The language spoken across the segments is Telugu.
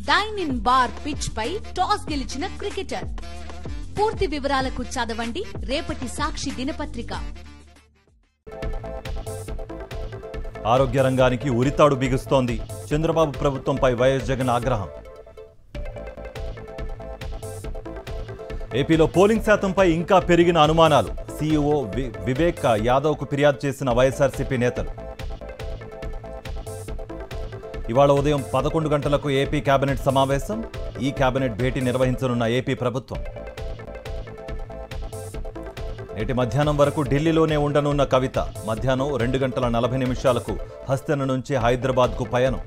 డైన్ ఇన్ బార్ పిచ్ పై టాస్ గెలిచిన క్రికెటర్. పూర్తి వివరాలకు చదవండి రేపటి సాక్షి దినపత్రిక. ఆరోగ్య రంగానికి ఉరితాడు బిగుస్తోంది. చంద్రబాబు ప్రభుత్వంపై వైఎస్ జగన్ ఆగ్రహం. ఏపీలో పోలింగ్ శాతంపై ఇంకా పెరిగిన అనుమానాలు. సీఈఓ వివేక్ యాదవ్కు ఫిర్యాదు చేసిన వైఎస్ఆర్సీపీ నేతలు. ఇవాళ ఉదయం 11 గంటలకు ఏపీ కేబినెట్ సమావేశం. ఈ కేబినెట్ భేటీ నిర్వహించనున్న ఏపీ ప్రభుత్వం. నేటి మధ్యాహ్నం వరకు ఢిల్లీలోనే ఉండనున్న కవిత. మధ్యాహ్నం 2:40 హస్తన నుంచి హైదరాబాద్కు పయనం.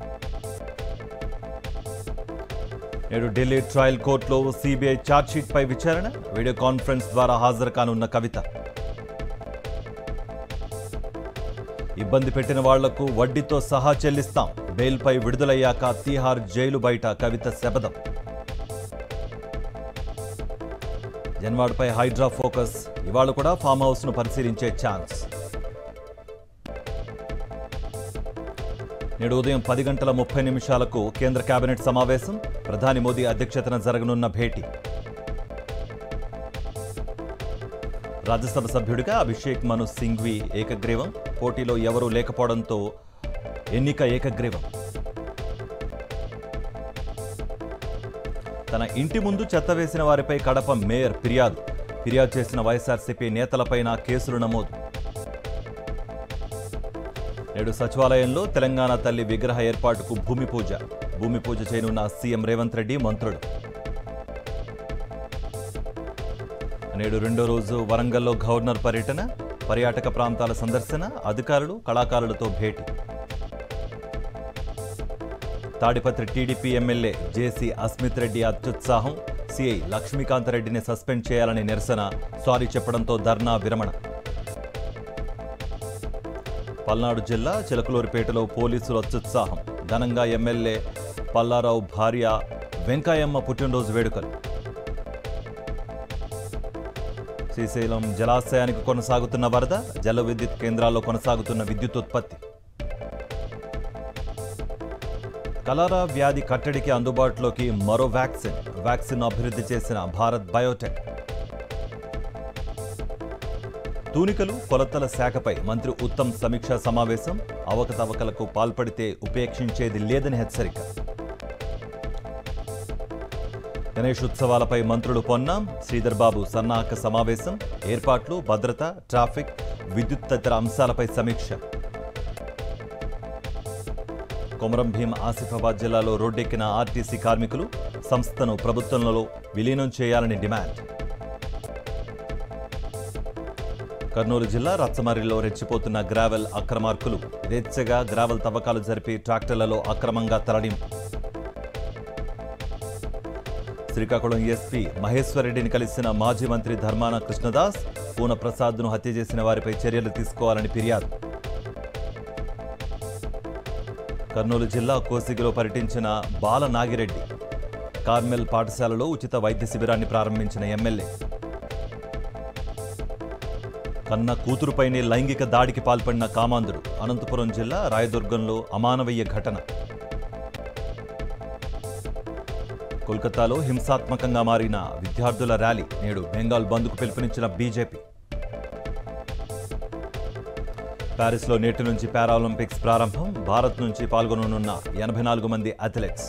నేడు ఢిల్లీ ట్రయల్ కోర్టులో సిబిఐ ఛార్జ్షీట్పై విచారణ. వీడియో కాన్ఫరెన్స్ ద్వారా హాజరు కానున్న కవిత. ఇబ్బంది పెట్టిన వాళ్లకు వడ్డీతో సహా చెల్లిస్తాం. బెయిల్పై విడుదలయ్యాక తీహార్ జైలు బయట కవిత శపథం. జన్వాడ్పై హైడ్రా ఫోకస్. ఇవాళ కూడా ఫామ్ హౌస్ ను పరిశీలించే ఛాన్స్. నేడు ఉదయం 10:30 కేంద్ర కేబినెట్ సమావేశం. ప్రధాని మోదీ అధ్యక్షతన జరగనున్న భేటీ. రాజ్యసభ సభ్యుడిగా అభిషేక్ మను సింఘ్వి ఏకగ్రీవం. పోటీలో ఎవరూ లేకపోవడంతో ఎన్నిక ఏకగ్రీవం. తన ఇంటి ముందు చెత్త వేసిన వారిపై కడప మేయర్ ఫిర్యాదు. ఫిర్యాదు చేసిన వైఎస్ఆర్సీపీ నేతలపైన కేసులు నమోదు. నేడు సచివాలయంలో తెలంగాణ తల్లి విగ్రహ ఏర్పాటుకు భూమి పూజ. భూమి పూజ చేయనున్న సీఎం రేవంత్ రెడ్డి, మంత్రులు. నేడు రెండో రోజు వరంగల్లో గవర్నర్ పర్యటన. పర్యాటక ప్రాంతాల సందర్శన. అధికారులు, కళాకారులతో భేటీ. తాడిపత్రి టీడీపీ ఎమ్మెల్యే జేసీ అస్మిత్ రెడ్డి అత్యుత్సాహం. సీఐ లక్ష్మీకాంతరెడ్డిని సస్పెండ్ చేయాలని నిరసన. సారీ చెప్పడంతో ధర్నా విరమణ. పల్నాడు జిల్లా చిలకలూరిపేటలో పోలీసులు అత్యుత్సాహం. ఘనంగా ఎమ్మెల్యే పల్లారావు భార్య వెంకయ్యమ్మ పుట్టినరోజు వేడుకలు. శ్రీశైలం జలాశయానికి కొనసాగుతున్న వరద. జల విద్యుత్ కేంద్రాల్లో కొనసాగుతున్న విద్యుత్ ఉత్పత్తి. కలరా వ్యాధి కట్టడికి అందుబాటులోకి మరో వ్యాక్సిన్ అభివృద్ధి చేసిన భారత్ బయోటెక్. తూనికలు, కొలతల శాఖపై మంత్రి ఉత్తమ్ సమీక్షా సమావేశం. అవకతవకలకు పాల్పడితే ఉపేక్షించేది లేదని హెచ్చరిక. గణేష్ ఉత్సవాలపై మంత్రులు పొన్నం, శ్రీధర్ బాబు సన్నాహక సమావేశం. ఏర్పాట్లు, భద్రత, ట్రాఫిక్, విద్యుత్ తదితర అంశాలపై సమీక్ష. కొమరం భీం ఆసిఫాబాద్ జిల్లాలో రోడ్డెక్కిన ఆర్టీసీ కార్మికులు. సంస్థను ప్రభుత్వంలో విలీనం చేయాలని డిమాండ్. కర్నూలు జిల్లా రచ్చమర్రిలో రెచ్చిపోతున్న గ్రావెల్ అక్రమార్కులు. యథేచ్ఛగా గ్రావెల్ తవ్వకాలు జరిపి ట్రాక్టర్లలో అక్రమంగా తరలింపు. శ్రీకాకుళం ఎస్పీ మహేశ్వరరెడ్డిని కలిసిన మాజీ మంత్రి ధర్మాన కృష్ణదాస్. పూర్ణప్రసాద్ను హత్య చేసిన వారిపై చర్యలు తీసుకోవాలని ఫిర్యాదు. కర్నూలు జిల్లా కోసిగిలో పర్యటించిన బాల నాగిరెడ్డి. కార్మెల్ పాఠశాలలో ఉచిత వైద్య శిబిరాన్ని ప్రారంభించిన ఎమ్మెల్యే. కన్న కూతురుపైనే లైంగిక దాడికి పాల్పడిన కామాంధుడు. అనంతపురం జిల్లా రాయదుర్గంలో అమానవీయ ఘటన. కోల్కతాలో హింసాత్మకంగా మారిన విద్యార్థుల ర్యాలీ. నేడు బెంగాల్ బంద్కు పిలుపునిచ్చిన బీజేపీ. ప్యారిస్లో నేటి నుంచి పారాలింపిక్స్ ప్రారంభం. భారత్ నుంచి పాల్గొననున్న 84 మంది అథ్లెట్స్.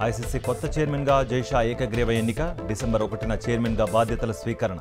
ఐసీసీ కొత్త చైర్మన్గా జైషా ఏకగ్రీవ ఎన్నిక. డిసెంబర్ 1న చైర్మన్గా బాధ్యతల స్వీకరణ.